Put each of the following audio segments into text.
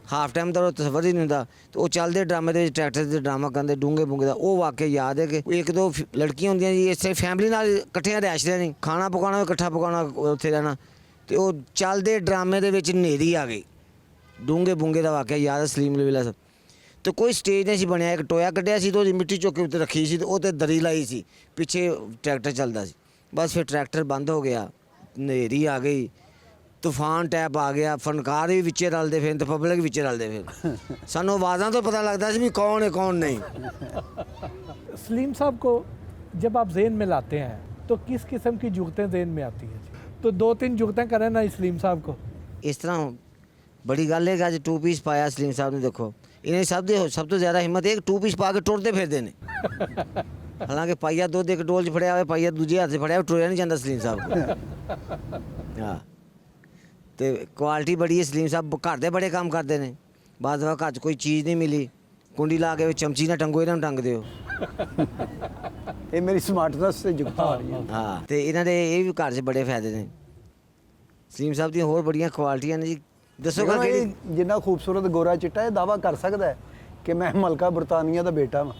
Half time का तसवर ही नहीं होंदा। तो वो चलते ड्रामे के ट्रैक्टर से ड्रामा करते डूंगे बूंगे का वो वाकई याद है कि एक दो लड़कियां होंदियां जी इस फैमिली नाल इकट्ठियां रैश नहीं खाना पकाना इकट्ठा पकाना उत्थे रहना। तो वो चलते ड्रामे दे विच नेरी आ गई डूंगे बूंगे का वाकया याद है सलीम अलबेला साहब। तो कोई स्टेज नहीं सी बनया एक टोया कढ़िया सी तो उसदी मिट्टी चुक के उत्ते रखी सी तो वो ते दरी लाई सी पिछे ट्रैक्टर चलता सी। बस फिर ट्रैक्टर बंद हो गया नेरी आ गई तूफान टैप आ गया फनकार भी विचे रलते फिर तो पब्लिक भी विचे रलते फिर सानू आवाज़ों तो पता लगता भी कौन है कौन नहीं। सलीम साहब को जब आप जेन में लाते हैं तो किस किस्म की जुगतें जेन में आती हैं? तो 2-3 जुगतें करें ना सलीम साहब को। इस तरह बड़ी गल है कि अज 2 पीस पाया सलीम साहब ने। देखो इन्हें सब तो ज़्यादा हिम्मत है 2 पीस पा के टुरते फिरते हैं। हालांकि पाइया दुध एक डोल च फड़िया हुआ पाइया दूजे हाथ से फड़िया टुरया नहीं जाता सलीम साहब को। हाँ तो क्वालिटी बड़ी है सलीम साहब घर दे बड़े काम करते हैं। बाद दफा घर कोई चीज़ नहीं मिली कुंडी ला के चमची ना टंगो इन्होंने टंग दो। ये मेरी स्मार्टनेस से जुगता आ रही है। हाँ तो इन्हों के ये भी घर से बड़े फायदे ने सलीम साहब दी होर बड़ियां क्वालिटियां ने जी। दसो जिन्ना खूबसूरत गोरा चिट्टा ये दावा कर सकता है कि मैं मलका बरतानिया का बेटा वा।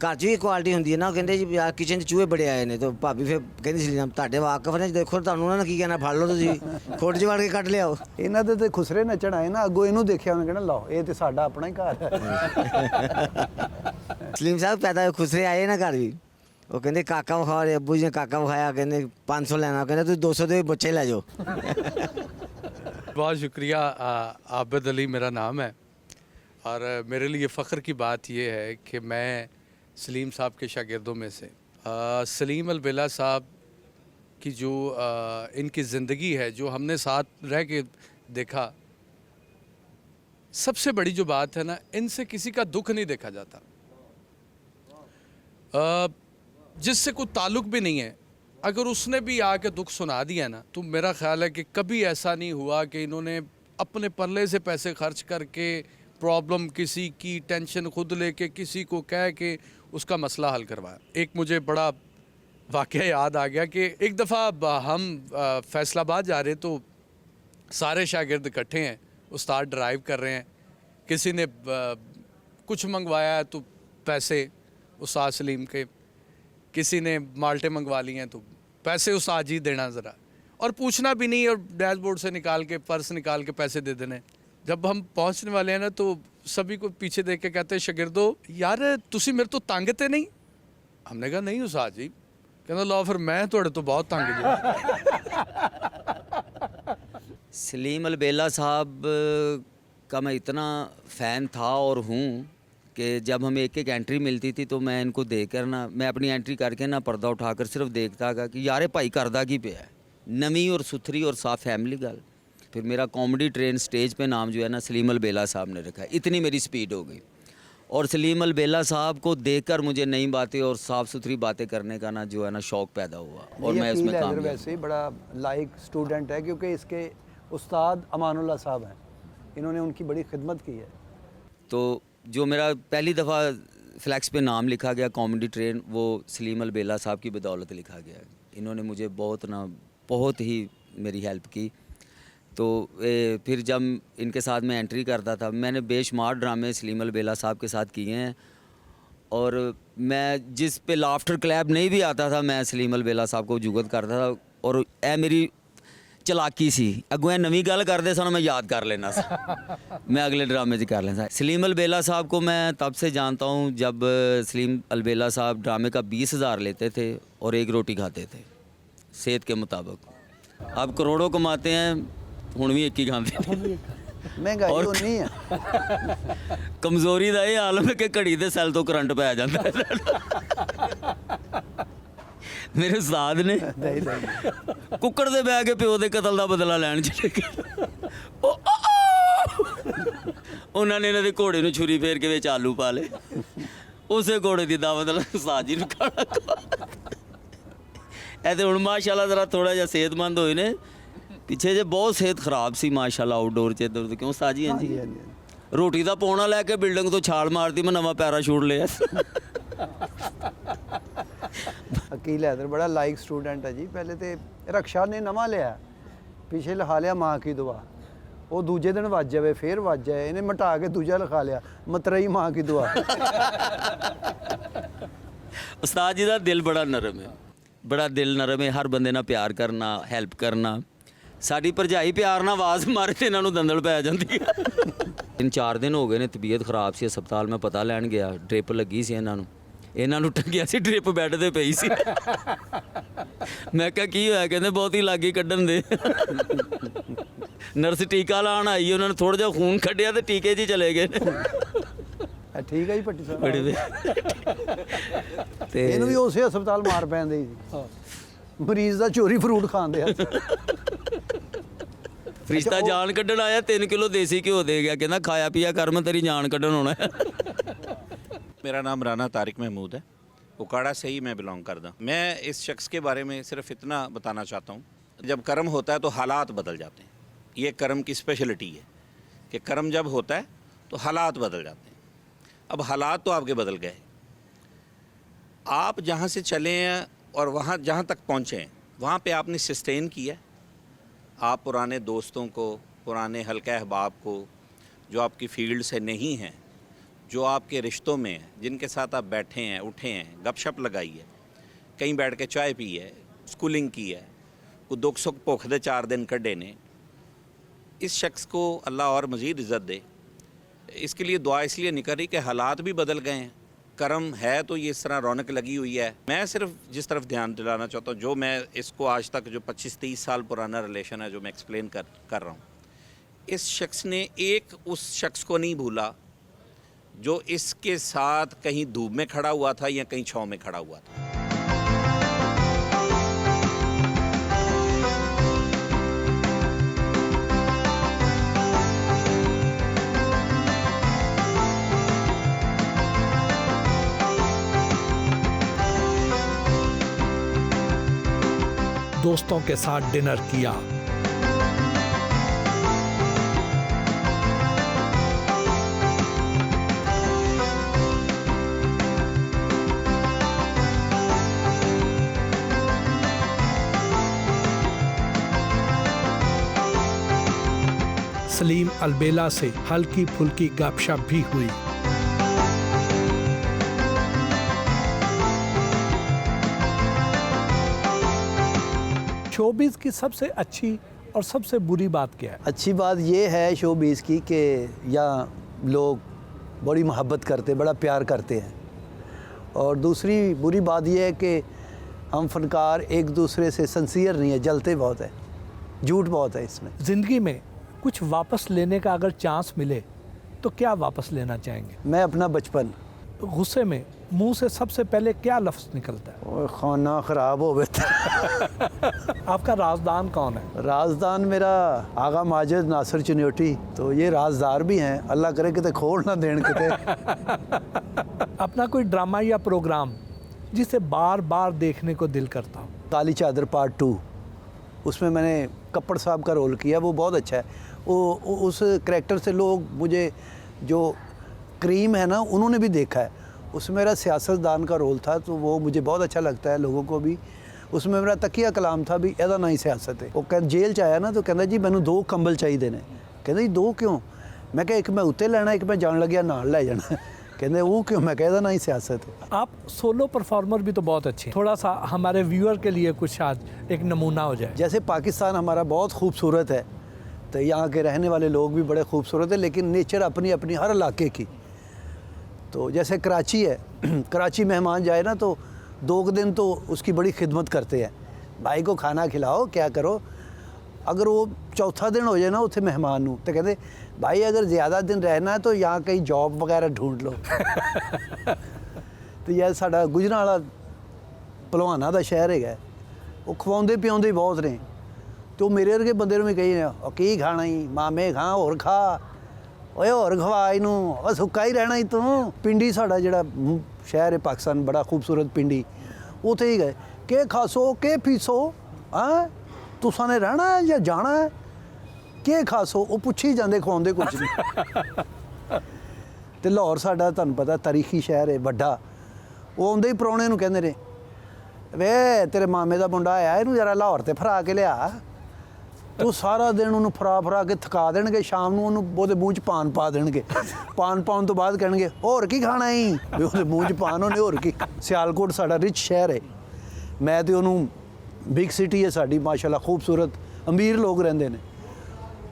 घर च भी क्वालिटी होंदी है ना कहते जी यार किचन च चूहे बड़े आए ने तो भाभी फिर कहती सलीम तुहाडे वाकफ ने देखो तुहानू उन्होंने की कहना फड़ लो तुसीं खुट च वड़ के कट लियाओ। इन्हां दे ते खुसरे नचण आए ना अगों इनू देखिया उन्हें कहना लाओ ये तो साडा अपना ही घर है। सलीम साहब पैदा हुए खुसरे आए ना घर भी वो कहते काका विखा रहे अब्बू जी ने काका विखाया कहते 500 लेना कहते तुम 200 दे बच्चे लै जाओ। बहुत शुक्रिया। आबिद अली मेरा नाम है और मेरे लिए फ़ख्र की बात यह है कि मैं सलीम साहब के शागिर्दों में से सलीम अलबेला साहब की जो इनकी ज़िंदगी है जो हमने साथ रह के देखा सबसे बड़ी जो बात है ना इनसे किसी का दुख नहीं देखा जाता। जिससे कोई ताल्लुक़ भी नहीं है अगर उसने भी आके दुख सुना दिया ना तो मेरा ख्याल है कि कभी ऐसा नहीं हुआ कि इन्होंने अपने पल्ले से पैसे खर्च करके प्रॉब्लम किसी की टेंशन खुद लेके किसी को कह के उसका मसला हल करवाया। एक मुझे बड़ा वाक़या याद आ गया कि एक दफ़ा हम फैसलाबाद जा रहे तो सारे शागिर्द इकट्ठे हैं उस्ताद ड्राइव कर रहे हैं किसी ने कुछ मंगवाया तो पैसे उस्ताद सलीम के किसी ने माल्टे मंगवा लिए हैं तो पैसे उस आज ही देना ज़रा और पूछना भी नहीं और डैशबोर्ड से निकाल के पर्स निकाल के पैसे दे देने। जब हम पहुंचने वाले हैं ना तो सभी को पीछे देख के कहते हैं शागिर्दो यार तुसी मेरे तो तंग ते नहीं। हमने कहा नहीं उस आज ही कहना लो फिर मैं थोड़े तो बहुत तंग जी। सलीम अलबेला साहब का मैं इतना फ़ैन था और हूँ कि जब हमें एक एंट्री मिलती थी तो मैं इनको देखकर ना मैं अपनी एंट्री करके ना पर्दा उठाकर सिर्फ देखता था कि यारे भाई करदा की पे है नवी और सुथरी और साफ फैमिली गल। फिर मेरा कॉमेडी ट्रेन स्टेज पे नाम जो है ना सलीम अलबेला साहब ने रखा है। इतनी मेरी स्पीड हो गई और सलीम अलबेला साहब को देखकर मुझे नई बातें और साफ़ सुथरी बातें करने का ना जो है ना शौक़ पैदा हुआ और मैं उसमें काम वैसे ही बड़ा लाइक स्टूडेंट है क्योंकि इसके उस्ताद अमानुल्लाह साहब हैं इन्होंने उनकी बड़ी खिदमत की है। तो जो मेरा पहली दफ़ा फ्लैक्स पे नाम लिखा गया कॉमेडी ट्रेन वो सलीम अलबेला साहब की बदौलत लिखा गया। इन्होंने मुझे बहुत ही मेरी हेल्प की। तो फिर जब इनके साथ मैं एंट्री करता था मैंने बेशुमार ड्रामे सलीम अलबेला साहब के साथ किए हैं और मैं जिस पे लाफ्टर क्लैप नहीं भी आता था मैं सलीम अलबेला साहब को जुगत करता था और ए मेरी चलाकी सी अगुआ नवी गल करते सन मैं याद कर लेना सा मैं अगले ड्रामे च कर लेना। सलीम अलबेला साहब को मैं तब से जानता हूँ जब सलीम अलबेला साहब ड्रामे का 20,000 लेते थे और एक रोटी खाते थे सेहत के मुताबिक। अब करोड़ों कमाते हैं हुण भी एक ही खाते हैं। महंगाई उन्नी है कमजोरी का यह आलम है कि घड़ी के सैल तो करंट पै जाता है। मेरे उस्ताद ने कुक्कड़ दे बह के प्यो के कतल का बदला लैन चले गए। उन्होंने इन्हों के घोड़े में छुरी फेर के विच आलू पा ले उस घोड़े की दावत उस्ताद जी खाना ऐ तो हुण माशाअल्लाह जरा थोड़ा जिहा सेहतमंद होए ने पिछे जे बहुत सेहत खराब सी माशाअल्लाह आउटडोर च इधर क्यों उस्ताद जी? हाँ जी रोटी का पौना लैके बिल्डिंग तो छाल मारती मैं नवा पैराशूट लिया। अकील हैदर बड़ा लाइक स्टूडेंट है जी। पहले तो रक्षा ने नवा लिया ਪਿੱਛੇ ਲਿਖਾ ਲਿਆ ਮਾਂ ਕੀ ਦੁਆ, ਉਹ ਦੂਜੇ ਦਿਨ ਵੱਜ ਜਾਵੇ ਫਿਰ ਵੱਜ ਜਾਏ, ਇਹਨੇ ਮਿਟਾ ਕੇ ਦੂਜਾ ਲਿਖਾ ਲਿਆ ਮਤਰਈ ਮਾਂ ਕੀ ਦੁਆ। ਉਸਤਾਦ ਜੀ ਦਾ ਦਿਲ ਬੜਾ ਨਰਮ ਹੈ, ਬੜਾ ਦਿਲ ਨਰਮ ਹੈ, ਹਰ ਬੰਦੇ ਨਾਲ ਪਿਆਰ ਕਰਨਾ, ਹੈਲਪ ਕਰਨਾ। ਸਾਡੀ ਭਰਜਾਈ ਪਿਆਰ ਨਾਲ ਆਵਾਜ਼ ਮਾਰੇ ਤੇ ਇਹਨਾਂ ਨੂੰ ਦੰਦਲ ਪੈ ਜਾਂਦੀ ਹੈ। 3-4 ਦਿਨ ਹੋ ਗਏ ਨੇ, ਤਬੀਅਤ ਖਰਾਬ ਸੀ, ਹਸਪਤਾਲ ਮੈਂ ਪਤਾ ਲੈਣ ਗਿਆ, ਡ੍ਰਿਪ ਲੱਗੀ ਸੀ ਇਹਨਾਂ ਨੂੰ ਟੰਗਿਆ ਸੀ, ਡ੍ਰਿਪ ਬੈੱਡ ਤੇ ਪਈ ਸੀ। ਮੈਂ ਕਿਹਾ ਕੀ ਹੋਇਆ? ਕਹਿੰਦੇ ਬਹੁਤ ਹੀ ਲਾਗੀ ਕੱਢਣ ਦੇ। ਨਰਸ ਟੀਕਾ ਲਾਉਣ ਆਈ, ਉਹਨਾਂ ਨੇ ਥੋੜਾ ਜਿਹਾ ਖੂਨ ਕੱਢਿਆ ਤੇ ਟੀਕੇ 'ਚ ਹੀ ਚਲੇ ਗਏ। ਠੀਕ ਹੈ ਜੀ ਭੱਟੀ ਸਾਹਿਬ। ਬੜੇ ਦੇ ਤੇ ਇਹਨੂੰ ਵੀ ਉਸੇ ਹਸਪਤਾਲ ਮਾਰ ਪੈਂਦੇ ਸੀ, ਮਰੀਜ਼ ਦਾ ਚੋਰੀ ਫਰੂਟ ਖਾਂਦੇ ਆ। ਫਰਿਸ਼ਤਾ ਜਾਨ ਕੱਢਣ ਆਇਆ, 3 ਕਿਲੋ ਦੇਸੀ ਘਿਓ ਦੇ ਗਿਆ, ਕਹਿੰਦਾ ਖਾਇਆ ਪੀਆ ਕਰ, ਮੈਂ ਤੇਰੀ ਜਾਨ ਕੱਢਣ ਆਉਣਾ ਹੈ। मेरा नाम राना तारिक महमूद है, उकाड़ा से ही मैं बिलोंग करता। मैं इस शख्स के बारे में सिर्फ इतना बताना चाहता हूँ, जब कर्म होता है तो हालात बदल जाते हैं। ये कर्म की स्पेशलिटी है कि कर्म जब होता है तो हालात बदल जाते हैं। अब हालात तो आपके बदल गए, आप जहाँ से चले हैं और वहाँ जहाँ तक पहुँचे हैं वहाँ पे आपने सस्टेन किया है। आप पुराने दोस्तों को, पुराने हल्का अहबाब को जो आपकी फील्ड से नहीं हैं, जो आपके रिश्तों में हैं, जिनके साथ आप बैठे हैं, उठे हैं, गपशप लगाई है, कहीं बैठ के चाय पी है, स्कूलिंग की है, कोई दुख सुख भुख दे 4 दिन कड्ढे ने, इस शख्स को अल्लाह और मज़ीद इज़्ज़त दे। इसके लिए दुआ इसलिए नहीं कर रही कि हालात भी बदल गए हैं, कर्म है तो ये इस तरह रौनक लगी हुई है। मैं सिर्फ जिस तरफ ध्यान दिलाना चाहता हूँ, जो मैं इसको आज तक जो 25-30 साल पुराना रिलेशन है जो मैं एक्सप्लेन कर रहा हूँ, इस शख्स ने एक उस शख्स को नहीं भूला जो इसके साथ कहीं धूप में खड़ा हुआ था या कहीं छाँव में खड़ा हुआ था। दोस्तों के साथ डिनर किया, सलीम अलबेला से हल्की फुल्की गपशप भी हुई। शोबिज़ की सबसे अच्छी और सबसे बुरी बात क्या है? अच्छी बात ये है शोबीज़ की कि यहाँ लोग बड़ी मोहब्बत करते, बड़ा प्यार करते हैं, और दूसरी बुरी बात ये है कि हम फनकार एक दूसरे से सिंसियर नहीं है, जलते बहुत है, झूठ बहुत है इसमें। जिंदगी में कुछ वापस लेने का अगर चांस मिले तो क्या वापस लेना चाहेंगे? मैं अपना बचपन। गुस्से में मुंह से सबसे पहले क्या लफ्ज़ निकलता है? और खाना ख़राब हो गया। आपका राजदान कौन है? राजदान मेरा आगा माजिद नासिर चुनियोटी, तो ये राजदार भी हैं, अल्लाह करे किते खोल ना देन किते। अपना कोई ड्रामा या प्रोग्राम जिसे बार बार देखने को दिल करता हो? काली चादर पार्ट 2, उसमें मैंने कप्पड़ साहब का रोल किया, वो बहुत अच्छा है। वो उस करैक्टर से लोग मुझे, जो क्रीम है ना, उन्होंने भी देखा है, उसमें मेरा सियासतदान का रोल था, तो वो मुझे बहुत अच्छा लगता है लोगों को भी। उसमें मेरा तकिया कलाम था भी, एदा ना ही सियासत है। वो कह जेल च आया ना, तो कहता जी मैंने 2 कंबल चाहिए ने। कहते जी 2 क्यों? मैं कहा एक मैं उत्ते लेना, एक मैं जान लग्या नाल ले जाना। कहते वो क्यों? मैं कहता ना ही सियासत है। आप सोलो परफॉर्मर भी तो बहुत अच्छे हैं, थोड़ा सा हमारे व्यूअर के लिए कुछ आज एक नमूना हो जाए। जैसे पाकिस्तान हमारा बहुत खूबसूरत है, तो यहाँ के रहने वाले लोग भी बड़े खूबसूरत है, लेकिन नेचर अपनी अपनी हर इलाके की। तो जैसे कराची है, कराची मेहमान जाए ना तो 2 दिन तो उसकी बड़ी खिदमत करते हैं, भाई को खाना खिलाओ, क्या करो। अगर वो चौथा दिन हो जाए ना उत्थे मेहमान नूं, तो कहते भाई अगर ज़्यादा दिन रहना है तो यहाँ कहीं जॉब वगैरह ढूंढ लो। तो यह साडा गुजरांवाला भलवाना दा शहर है, वो खवाउंदे पिआउंदे बहुत ने। तो मेरे वर्गे बंदे नूं भी कही की खाना ही मामे खा होर खा, ओए होर खवा इनू, सुक्का ही रहना ही तू। पिंडी साडा जिहड़ा शहर है पाकिस्तान, बड़ा खूबसूरत पिंडी, उत्थे ही गए के खासो के पीसो, हाँ तुसां ने रहना है या जाना है, के खासो, वो पुछी जाते खवाउंदे कुछ नहीं। तो लाहौर साडा तुहानूं पता तारीखी शहर है वड्डा, वो आउंदे ही परौणे नूं कहंदे ने वे तेरे मामे दा मुंडा आया, इनू जरा लाहौर ते फरा के लिया। ਤੂੰ ਸਾਰਾ ਦਿਨ ਉਹਨੂੰ ਫਰਾ ਕੇ ਥਕਾ ਦੇਣਗੇ, ਸ਼ਾਮ ਨੂੰ ਉਹਨੂੰ ਉਹਦੇ ਮੂੰਹ 'ਚ ਪਾਨ ਪਾ ਦੇਣਗੇ। ਪਾਨ ਪਾਉਣ ਤੋਂ ਬਾਅਦ ਕਹਿਣਗੇ ਹੋਰ ਕੀ ਖਾਣਾ ਈ, ਵੀ ਉਹਦੇ ਮੂੰਹ 'ਚ ਪਾਨ, ਉਹਨੇ ਹੋਰ ਕੀ। ਸਿਆਲਕੋਟ ਸਾਡਾ ਰਿਚ ਸ਼ਹਿਰ ਹੈ, ਮੈਂ ਤੇ ਉਹਨੂੰ ਬਿਗ ਸਿਟੀ ਹੈ ਸਾਡੀ ਮਾਸ਼ਾਅੱਲਾ, ਖੂਬਸੂਰਤ ਅਮੀਰ ਲੋਕ ਰਹਿੰਦੇ ਨੇ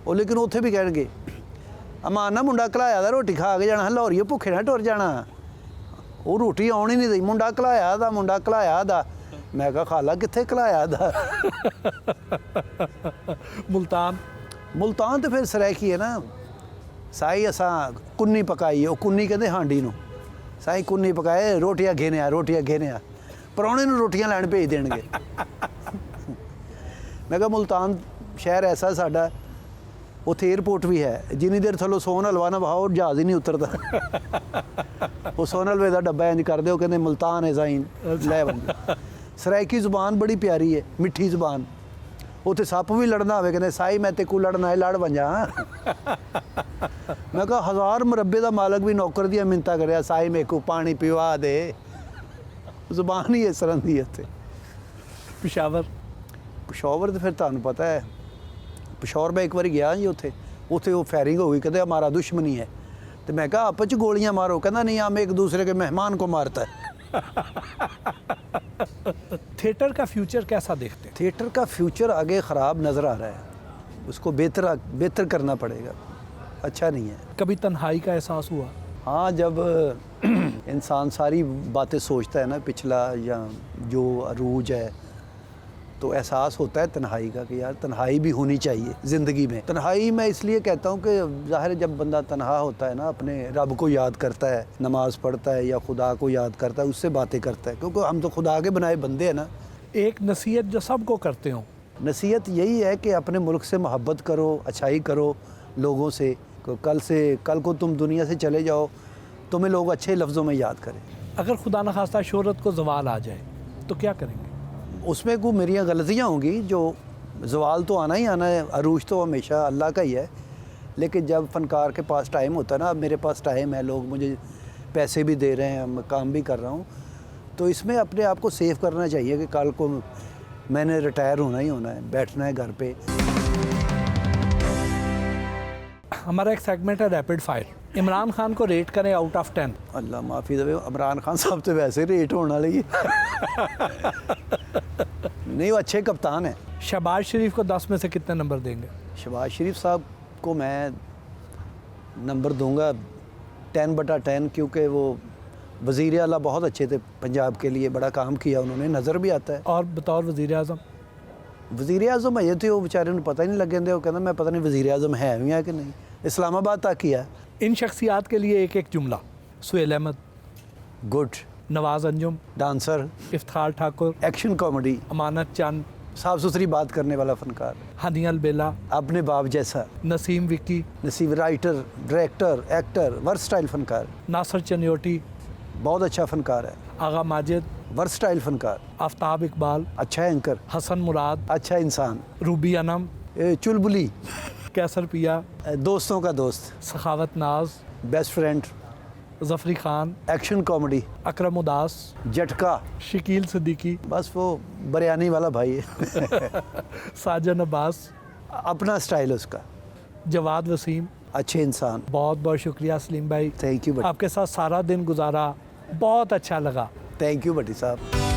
ਉਹ, ਲੇਕਿਨ ਉੱਥੇ ਵੀ ਕਹਿਣਗੇ ਅਮਾਨ ਨਾ ਮੁੰਡਾ ਘਲਾਇਆ ਦਾ ਰੋਟੀ ਖਾ ਕੇ ਜਾਣਾ, ਲਾਹੌਰੀਏ ਭੁੱਖੇ ਨਾ ਟੁਰ ਜਾਣਾ। ਉਹ ਰੋਟੀ ਆਉਣ ਹੀ ਨਹੀਂ ਦਈ, ਮੁੰਡਾ ਘਲਾਇਆ ਦਾ। ਮੈਂ ਕਿਹਾ ਖਾਲਾ ਕਿੱਥੇ ਘਲਾਇਆ ਦਾ। ਮੁਲਤਾਨ ਤੇ ਫਿਰ ਸਰਾਇਕੀ ਹੈ ਨਾ। ਸਾਈ ਅਸਾਂ ਕੁੰਨੀ ਪਕਾਈ, ਉਹ ਕੁੰਨੀ ਕਹਿੰਦੇ ਹਾਂਡੀ ਨੂੰ, ਸਾਈ ਕੁੰਨੀ ਪਕਾਏ, ਰੋਟੀਆਂ ਘੇਨਿਆ ਪਰੌਣੇ ਨੂੰ ਰੋਟੀਆਂ ਲੈਣ ਭੇਜ ਦੇਣਗੇ। ਮੈਂ ਕਿਹਾ ਮੁਲਤਾਨ ਸ਼ਹਿਰ ਐਸਾ ਸਾਡਾ, ਉੱਥੇ 에ਅਰਪੋਰਟ ਵੀ ਹੈ, ਜਿੰਨੀ ਦੇਰ ਥੱਲੋਂ ਸੋਨ ਹਲਵਾ ਨਾ ਵਹਾਓ ਜਹਾਜ਼ ਹੀ ਨਹੀਂ ਉਤਰਦਾ। ਉਹ ਸੋਨ ਹਲਵੇ ਦਾ ਡੱਬਾ ਇੰਜ ਕਰਦੇ, ਉਹ ਕਹਿੰਦੇ ਮੁਲਤਾਨ ਹੈ ਸਾਈਂ ਲੈ ਬੰਦੇ। ਸਰਾਇਕੀ ਜ਼ੁਬਾਨ ਬੜੀ ਪਿਆਰੀ ਹੈ, ਮਿੱਠੀ ਜ਼ੁਬਾਨ। ਉੱਥੇ ਸੱਪ ਵੀ ਲੜਨਾ ਹੋਵੇ ਕਹਿੰਦੇ ਸਾਈ ਮੈਂ ਤੇ ਕੋ ਲੜਨਾ ਹੈ, ਲੜ ਬਣ ਜਾ। ਮੈਂ ਕਿਹਾ 1000 ਮੁਰੱਬੇ ਦਾ ਮਾਲਕ ਵੀ ਨੌਕਰ ਦੀਆਂ ਮਿੰਨਤਾਂ ਕਰਿਆ, ਸਾਈ ਮੇਰੇ ਕੋ ਪਾਣੀ ਪਿਵਾ ਦੇ। ਜ਼ੁਬਾਨ ਹੀ ਇਸ ਤਰ੍ਹਾਂ ਦੀ ਹੈ ਇੱਥੇ। ਪਿਸ਼ਾਵਰ ਤੇ ਫਿਰ ਤੁਹਾਨੂੰ ਪਤਾ ਹੈ, ਪਿਸ਼ਾਵਰ ਮੈਂ ਇੱਕ ਵਾਰੀ ਗਿਆ ਜੀ, ਉੱਥੇ ਉਹ ਫਾਇਰਿੰਗ ਹੋ ਗਈ, ਕਹਿੰਦੇ ਹਮਾਰਾ ਦੁਸ਼ਮਣੀ ਹੈ। तो मैं कहा आपस गोलियां मारो, कहना नहीं हम एक दूसरे के मेहमान को मारता है। थिएटर का फ्यूचर कैसा देखते हैं? थिएटर का फ्यूचर आगे ख़राब नज़र आ रहा है, उसको बेहतर करना पड़ेगा, अच्छा नहीं है। कभी तन्हाई का एहसास हुआ? हाँ, जब इंसान सारी बातें सोचता है ना, पिछला या जो अरूज है, तो एहसास होता है तन्हाई का कि यार तन्हाई भी होनी चाहिए ज़िंदगी में। तन्हाई मैं इसलिए कहता हूँ कि ज़ाहिर जब बंदा तन्हा होता है ना, अपने रब को याद करता है, नमाज़ पढ़ता है या खुदा को याद करता है, उससे बातें करता है, क्योंकि हम तो खुदा के बनाए बंदे हैं ना। एक नसीहत जो सबको करते हो? नसीहत यही है कि अपने मुल्क से मोहब्बत करो, अच्छाई करो लोगों से। कल को तुम दुनिया से चले जाओ, तुम्हें लोग अच्छे लफ्ज़ों में याद करें। अगर खुदा न खास्ता शोहरत को जवाल आ जाए तो क्या करेंगे? उसमें को मेरी गलतियाँ होंगी, जो जवाल तो आना ही आना है, अरूज तो हमेशा अल्लाह का ही है। लेकिन जब फ़नकार के पास टाइम होता है ना, अब मेरे पास टाइम है, लोग मुझे पैसे भी दे रहे हैं, मैं काम भी कर रहा हूँ, तो इसमें अपने आप को सेव करना चाहिए कि कल को मैंने रिटायर होना ही होना है, बैठना है घर पे। हमारा एक सेगमेंट है रैपिड फायर। इमरान खान को रेट करें आउट ऑफ 10। अल्लाह माफ़ी देवे, इमरान खान साहब तो वैसे रेट होने वाले ही नहीं, वो अच्छे कप्तान हैं। शहबाज शरीफ को 10 में से कितने नंबर देंगे? शहबाज शरीफ साहब को मैं नंबर दूंगा 10/10, क्योंकि वो वज़ीर आला बहुत अच्छे थे, पंजाब के लिए बड़ा काम किया उन्होंने, नज़र भी आता है। और बतौर वज़ीर आज़म? वज़ीर आज़म अजे थे, वो बेचारे ने पता ही नहीं लगे, वो कहना मैं पता नहीं वज़ीर आज़म है भी है कि नहीं, इस्लामाबाद तक किया। इन शख्सियात के लिए एक एक जुमला। सुहेल अहमद गुड, नवाज अंजुम डांसर, इफ्तार ठाकुर एक्शन कॉमेडी, अमानत चंद साफ़ सुथरी बात करने वाला फ़नकार, हनिया अलबेला अपने बाप जैसा, नसीम विक्की नसीब राइटर, डायरेक्टर, एक्टर, वर्सटाइल फ़नकार, नासर चनियोटी बहुत अच्छा फ़नकार है, आगा माजिद वर्सटाइल फ़नकार, आफ्ताब इकबाल अच्छा एंकर, हसन मुराद अच्छा इंसान, रूबी अनम चुलबुली, कैसर पिया दोस्तों का दोस्त, Sakhawat Naaz best friend, Jafri Khan action comedy, Akram उदास झटका, शकील सिद्दीकी बस वो बरियानी वाला भाई है। साजन अब्बास अपना स्टाइल उसका, जवाद वसीम। अच्छे इंसान। बहुत बहुत शुक्रिया सलीम भाई, थैंक यू आपके साथ सारा दिन गुजारा, बहुत अच्छा लगा। थैंक यू भट्टी साहब।